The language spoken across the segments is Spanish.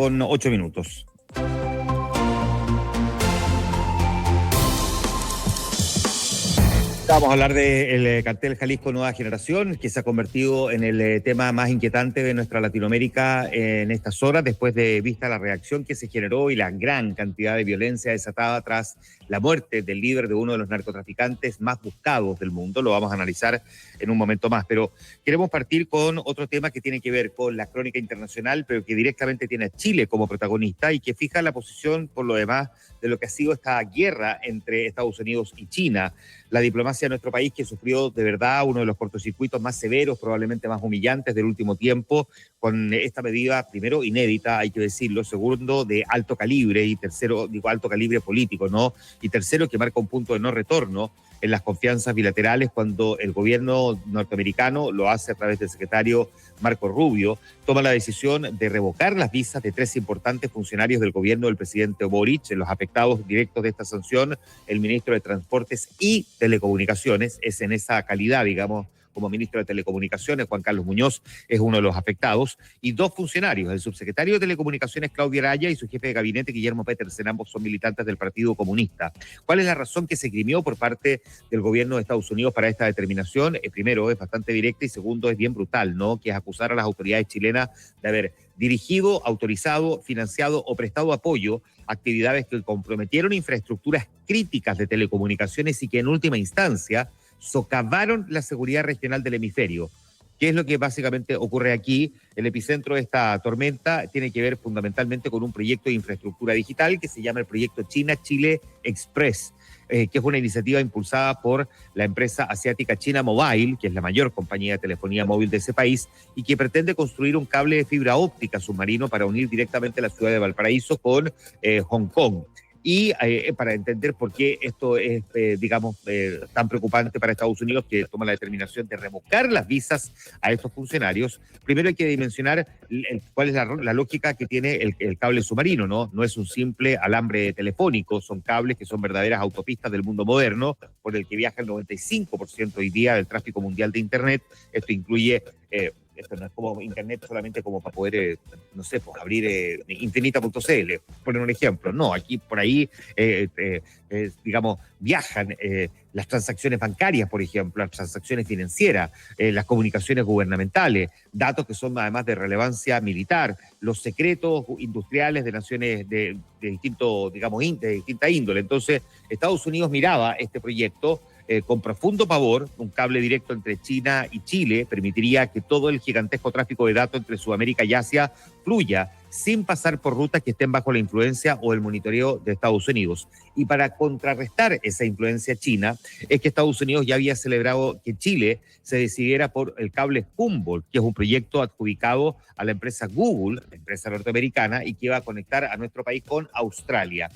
7:08. Vamos a hablar del cartel Jalisco Nueva Generación, que se ha convertido en el tema más inquietante de nuestra Latinoamérica en estas horas, después de vista la reacción que se generó y la gran cantidad de violencia desatada tras la muerte del líder de uno de los narcotraficantes más buscados del mundo. Lo vamos a analizar en un momento más, pero queremos partir con otro tema que tiene que ver con la crónica internacional, pero que directamente tiene a Chile como protagonista y que fija la posición, por lo demás, de lo que ha sido esta guerra entre Estados Unidos y China. La diplomacia de nuestro país, que sufrió de verdad uno de los cortocircuitos más severos, probablemente más humillantes del último tiempo, con esta medida, primero, inédita, hay que decirlo, segundo, de alto calibre, y tercero, digo, alto calibre político, ¿no? Y tercero, que marca un punto de no retorno en las confianzas bilaterales cuando el gobierno norteamericano, lo hace a través del secretario Marco Rubio, toma la decisión de revocar las visas de 3 importantes funcionarios del gobierno del presidente Boric. Los afectados directos de esta sanción, el ministro de Transportes y Telecomunicaciones, es en esa calidad, digamos, como ministro de Telecomunicaciones, Juan Carlos Muñoz es uno de los afectados, y 2 funcionarios, el subsecretario de Telecomunicaciones, Claudia Araya, y su jefe de gabinete, Guillermo Petersen, ambos son militantes del Partido Comunista. ¿Cuál es la razón que se esgrimió por parte del gobierno de Estados Unidos para esta determinación? Primero, es bastante directa, y segundo, es bien brutal, ¿no? Que es acusar a las autoridades chilenas de haber dirigido, autorizado, financiado o prestado apoyo a actividades que comprometieron infraestructuras críticas de telecomunicaciones y que en última instancia socavaron la seguridad regional del hemisferio. ¿Qué es lo que básicamente ocurre aquí? El epicentro de esta tormenta tiene que ver fundamentalmente con un proyecto de infraestructura digital que se llama el proyecto China-Chile Express, que es una iniciativa impulsada por la empresa asiática China Mobile, que es la mayor compañía de telefonía móvil de ese país, y que pretende construir un cable de fibra óptica submarino para unir directamente la ciudad de Valparaíso con Hong Kong. Y para entender por qué esto es, tan preocupante para Estados Unidos, que toma la determinación de revocar las visas a estos funcionarios, primero hay que dimensionar cuál es la lógica que tiene el cable submarino, ¿no? No es un simple alambre telefónico, son cables que son verdaderas autopistas del mundo moderno, por el que viaja el 95% hoy día del tráfico mundial de Internet. Esto incluye... esto no es como Internet solamente como para poder, abrir infinita.cl, poner un ejemplo. No, aquí por ahí, viajan las transacciones bancarias, por ejemplo, las transacciones financieras, las comunicaciones gubernamentales, datos que son además de relevancia militar, los secretos industriales de naciones de distinta índole. Entonces, Estados Unidos miraba este proyecto con profundo pavor. Un cable directo entre China y Chile permitiría que todo el gigantesco tráfico de datos entre Sudamérica y Asia fluya sin pasar por rutas que estén bajo la influencia o el monitoreo de Estados Unidos. Y para contrarrestar esa influencia china, es que Estados Unidos ya había celebrado que Chile se decidiera por el cable Humboldt, que es un proyecto adjudicado a la empresa Google, la empresa norteamericana, y que iba a conectar a nuestro país con Australia.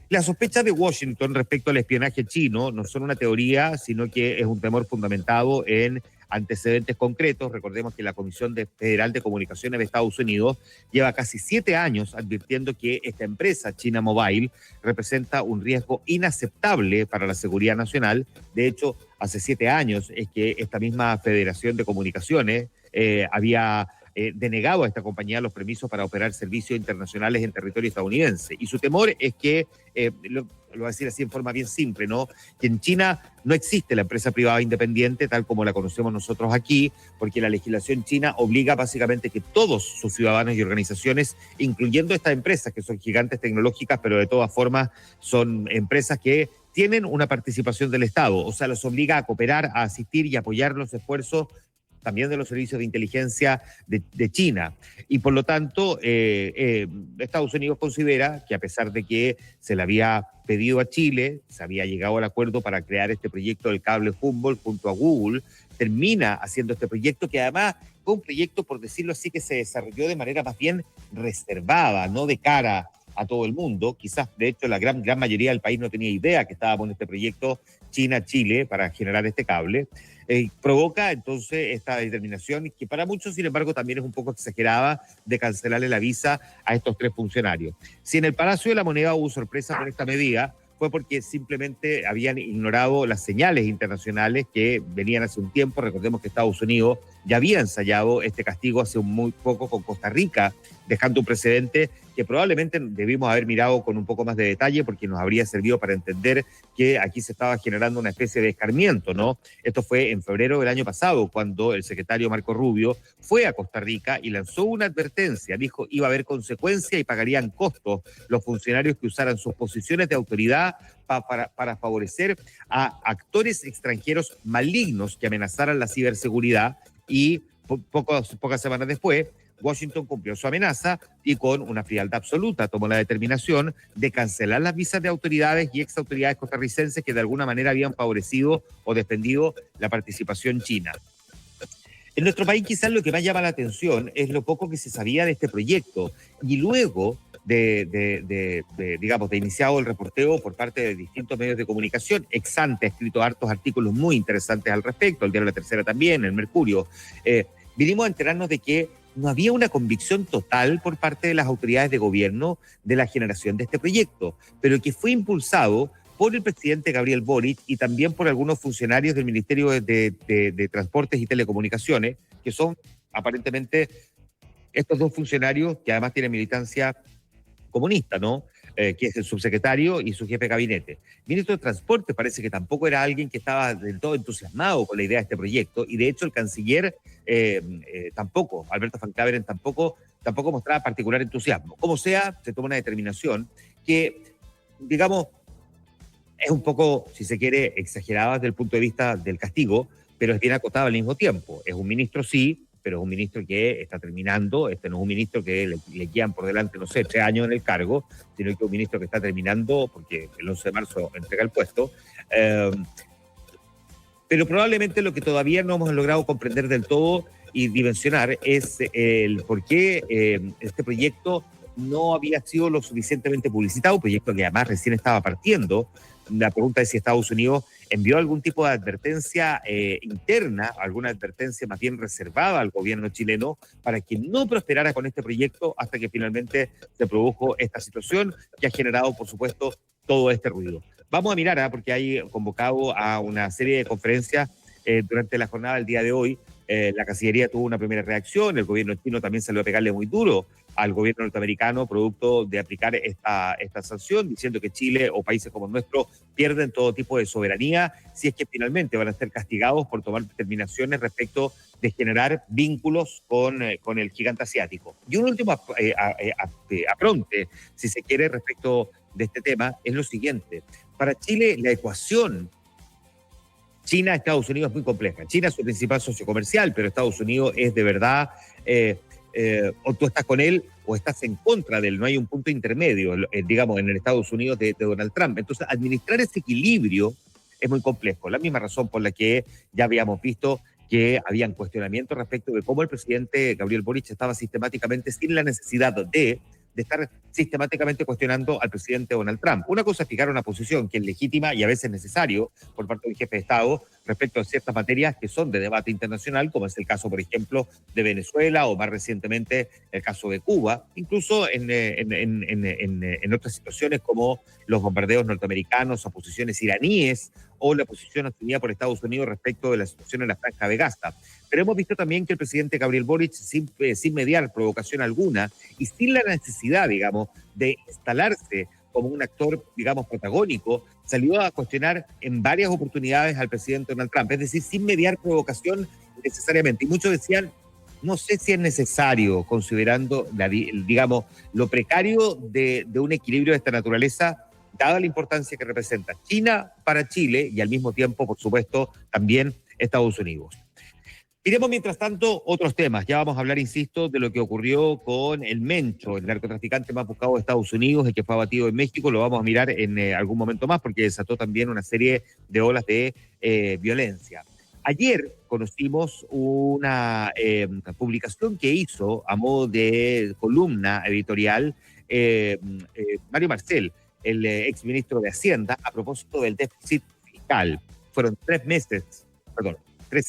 Las sospechas de Washington respecto al espionaje chino no son una teoría, sino que es un temor fundamentado en antecedentes concretos. Recordemos que la Comisión Federal de Comunicaciones de Estados Unidos lleva casi 7 años advirtiendo que esta empresa, China Mobile, representa un riesgo inaceptable para la seguridad nacional. De hecho, hace 7 años es que esta misma Federación de Comunicaciones había denegado a esta compañía los permisos para operar servicios internacionales en territorio estadounidense. Y su temor es que, lo voy a decir así en forma bien simple, ¿no? Que en China no existe la empresa privada independiente tal como la conocemos nosotros aquí, porque la legislación china obliga básicamente que todos sus ciudadanos y organizaciones, incluyendo estas empresas que son gigantes tecnológicas, pero de todas formas son empresas que tienen una participación del Estado, o sea, los obliga a cooperar, a asistir y apoyar los esfuerzos también de los servicios de inteligencia de China. Y por lo tanto, Estados Unidos considera que a pesar de que se le había pedido a Chile, se había llegado al acuerdo para crear este proyecto del cable Humboldt junto a Google, termina haciendo este proyecto que además fue un proyecto, por decirlo así, que se desarrolló de manera más bien reservada, no de cara a todo el mundo. Quizás, de hecho, la gran mayoría del país no tenía idea que estábamos en este proyecto China-Chile para generar este cable. Provoca entonces esta determinación que para muchos, sin embargo, también es un poco exagerada, de cancelarle la visa a estos 3 funcionarios. Si en el Palacio de la Moneda hubo sorpresa por esta medida, fue porque simplemente habían ignorado las señales internacionales que venían hace un tiempo. Recordemos que Estados Unidos ya había ensayado este castigo hace muy poco con Costa Rica, dejando un precedente que probablemente debimos haber mirado con un poco más de detalle porque nos habría servido para entender que aquí se estaba generando una especie de escarmiento, ¿no? Esto fue en febrero del año pasado, cuando el secretario Marco Rubio fue a Costa Rica y lanzó una advertencia. Dijo iba a haber consecuencias y pagarían costos los funcionarios que usaran sus posiciones de autoridad para favorecer a actores extranjeros malignos que amenazaran la ciberseguridad y pocas semanas después Washington cumplió su amenaza y con una frialdad absoluta tomó la determinación de cancelar las visas de autoridades y exautoridades costarricenses que de alguna manera habían favorecido o defendido la participación china. En nuestro país quizás lo que más llama la atención es lo poco que se sabía de este proyecto y luego digamos, de iniciado el reporteo por parte de distintos medios de comunicación, Exante ha escrito hartos artículos muy interesantes al respecto, el diario La Tercera también, el Mercurio, vinimos a enterarnos de que no había una convicción total por parte de las autoridades de gobierno de la generación de este proyecto, pero que fue impulsado por el presidente Gabriel Boric y también por algunos funcionarios del Ministerio de Transportes y Telecomunicaciones, que son aparentemente estos dos funcionarios que además tienen militancia comunista, ¿no? Que es el subsecretario y su jefe de gabinete. El ministro de Transporte parece que tampoco era alguien que estaba del todo entusiasmado con la idea de este proyecto, y de hecho el canciller tampoco, Alberto Van Claveren tampoco mostraba particular entusiasmo. Como sea, se toma una determinación que, digamos, es un poco, si se quiere, exagerada desde el punto de vista del castigo, pero es bien acotada al mismo tiempo. Es un ministro, sí, pero es un ministro que está terminando. Este no es un ministro que le quedan por delante, no sé, 3 años en el cargo, sino que es un ministro que está terminando porque el 11 de marzo entrega el puesto. Pero probablemente lo que todavía no hemos logrado comprender del todo y dimensionar es el por qué este proyecto no había sido lo suficientemente publicitado, un proyecto que además recién estaba partiendo. La pregunta es si Estados Unidos envió algún tipo de advertencia interna, alguna advertencia más bien reservada al gobierno chileno para que no prosperara con este proyecto hasta que finalmente se produjo esta situación que ha generado, por supuesto, todo este ruido. Vamos a mirar, porque hay convocado a una serie de conferencias durante la jornada del día de hoy. La Cancillería tuvo una primera reacción, el gobierno chino también salió a pegarle muy duro al gobierno norteamericano producto de aplicar esta sanción, diciendo que Chile o países como el nuestro pierden todo tipo de soberanía si es que finalmente van a ser castigados por tomar determinaciones respecto de generar vínculos con el gigante asiático. Y un último apronte, si se quiere, respecto de este tema, es lo siguiente. Para Chile, la ecuación China-Estados Unidos es muy compleja. China es su principal socio comercial, pero Estados Unidos es de verdad, o tú estás con él o estás en contra de él. No hay un punto intermedio, digamos, en el Estados Unidos de Donald Trump. Entonces, administrar ese equilibrio es muy complejo. La misma razón por la que ya habíamos visto que habían cuestionamientos respecto de cómo el presidente Gabriel Boric estaba sistemáticamente sin la necesidad de estar sistemáticamente cuestionando al presidente Donald Trump. Una cosa es fijar una posición que es legítima y a veces necesario por parte del jefe de Estado respecto a ciertas materias que son de debate internacional, como es el caso, por ejemplo, de Venezuela o más recientemente el caso de Cuba, incluso en otras situaciones como los bombardeos norteamericanos a posiciones iraníes o la posición asumida por Estados Unidos respecto de la situación en la Franja de Gaza. Pero hemos visto también que el presidente Gabriel Boric, sin mediar provocación alguna y sin la necesidad, digamos, de instalarse como un actor, digamos, protagónico, salió a cuestionar en varias oportunidades al presidente Donald Trump, es decir, sin mediar provocación necesariamente. Y muchos decían, no sé si es necesario, considerando, digamos, lo precario de un equilibrio de esta naturaleza, dada la importancia que representa China para Chile y al mismo tiempo, por supuesto, también Estados Unidos. Miremos, mientras tanto, otros temas. Ya vamos a hablar, insisto, de lo que ocurrió con el Mencho, el narcotraficante más buscado de Estados Unidos, el que fue abatido en México. Lo vamos a mirar en algún momento más porque desató también una serie de olas de violencia. Ayer conocimos una publicación que hizo a modo de columna editorial Mario Marcel, el exministro de Hacienda, a propósito del déficit fiscal. Fueron 3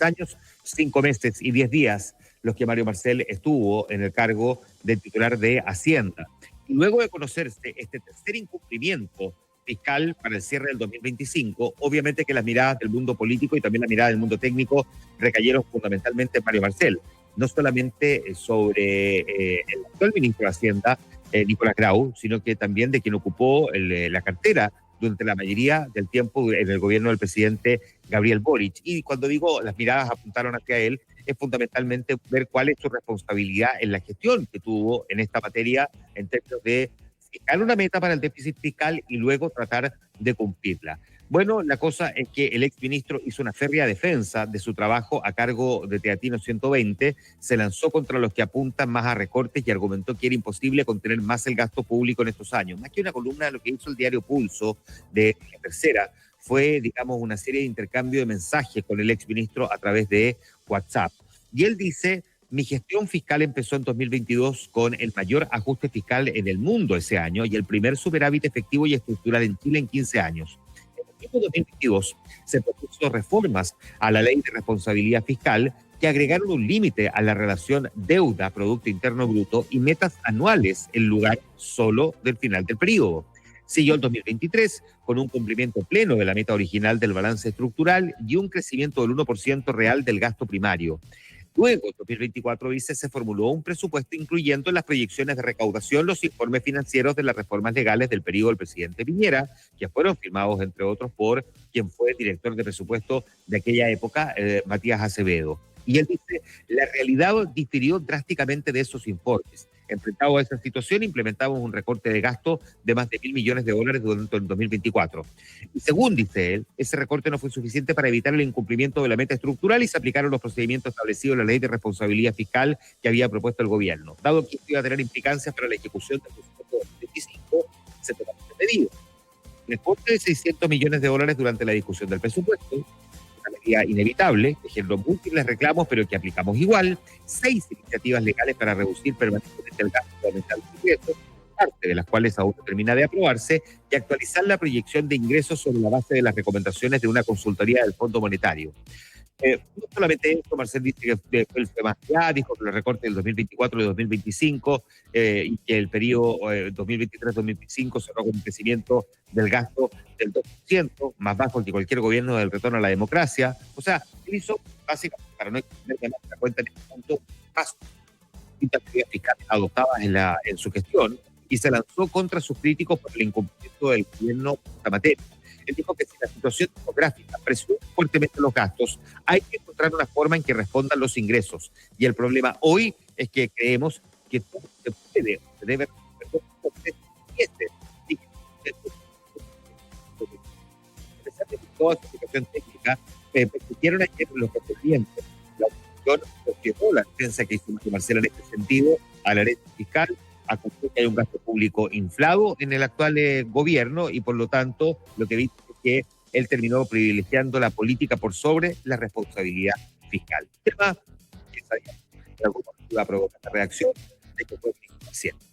años, 5 meses y 10 días los que Mario Marcel estuvo en el cargo de titular de Hacienda. Y luego de conocerse este tercer incumplimiento fiscal para el cierre del 2025. Obviamente que las miradas del mundo político y también las miradas del mundo técnico recayeron fundamentalmente en Mario Marcel, no solamente sobre el actual ministro de Hacienda, Nicolás Grau, sino que también de quien ocupó la cartera durante la mayoría del tiempo en el gobierno del presidente Gabriel Boric. Y cuando digo las miradas apuntaron hacia él, es fundamentalmente ver cuál es su responsabilidad en la gestión que tuvo en esta materia en términos de fijar una meta para el déficit fiscal y luego tratar de cumplirla. Bueno, la cosa es que el exministro hizo una férrea defensa de su trabajo a cargo de Teatino 120, se lanzó contra los que apuntan más a recortes y argumentó que era imposible contener más el gasto público en estos años. Más que una columna, lo que hizo el diario Pulso de La Tercera fue, digamos, una serie de intercambio de mensajes con el exministro a través de WhatsApp. Y él dice: mi gestión fiscal empezó en 2022 con el mayor ajuste fiscal en el mundo ese año y el primer superávit efectivo y estructural en Chile en 15 años. En el 2022 se propuso reformas a la ley de responsabilidad fiscal que agregaron un límite a la relación deuda-Producto Interno Bruto y metas anuales en lugar solo del final del periodo. Siguió el 2023 con un cumplimiento pleno de la meta original del balance estructural y un crecimiento del 1% real del gasto primario. Luego, en 2024, dice, se formuló un presupuesto incluyendo en las proyecciones de recaudación los informes financieros de las reformas legales del periodo del presidente Piñera, que fueron firmados, entre otros, por quien fue el director de presupuesto de aquella época, Matías Acevedo. Y él dice, la realidad difirió drásticamente de esos informes. Enfrentado a esa situación, implementamos un recorte de gasto de más de $1.000 millones durante el 2024. Y según dice él, ese recorte no fue suficiente para evitar el incumplimiento de la meta estructural y se aplicaron los procedimientos establecidos en la ley de responsabilidad fiscal que había propuesto el gobierno. Dado que esto iba a tener implicancias para la ejecución del presupuesto de 2025, se tomaron medidas. Recorte de $600 millones durante la discusión del presupuesto, una medida inevitable, que generó múltiples reclamos, pero que aplicamos igual, 6 iniciativas legales para reducir permanentemente el gasto y aumentar los ingresos, parte de las cuales aún no termina de aprobarse, y actualizar la proyección de ingresos sobre la base de las recomendaciones de una consultoría del Fondo Monetario. No solamente esto, Marcel dice que fue el tema ya, dijo que los recortes del 2024 y 2025 y que el periodo 2023-2025 cerró con un crecimiento del gasto del 2%, más bajo que cualquier gobierno del retorno a la democracia. O sea, él hizo, básicamente, para no extender más la cuenta en este punto, paso distintas medidas fiscales adoptadas en su gestión y se lanzó contra sus críticos por el incumplimiento del gobierno en esta materia. Él dijo que si la situación demográfica presiona fuertemente los gastos, hay que encontrar una forma en que respondan los ingresos. Y el problema hoy es que creemos que todo se puede, se debe resolver y toda esta situación técnica, persistieron ayer los contribuyentes. La oposición cuestionó la defensa que hizo Marcelo en este sentido a la ley fiscal, acusó que hay un gasto público inflado en el actual gobierno y por lo tanto lo que dice es que él terminó privilegiando la política por sobre la responsabilidad fiscal. Tema que sabía que algún momento iba a provocar la reacción de que fue haciendo.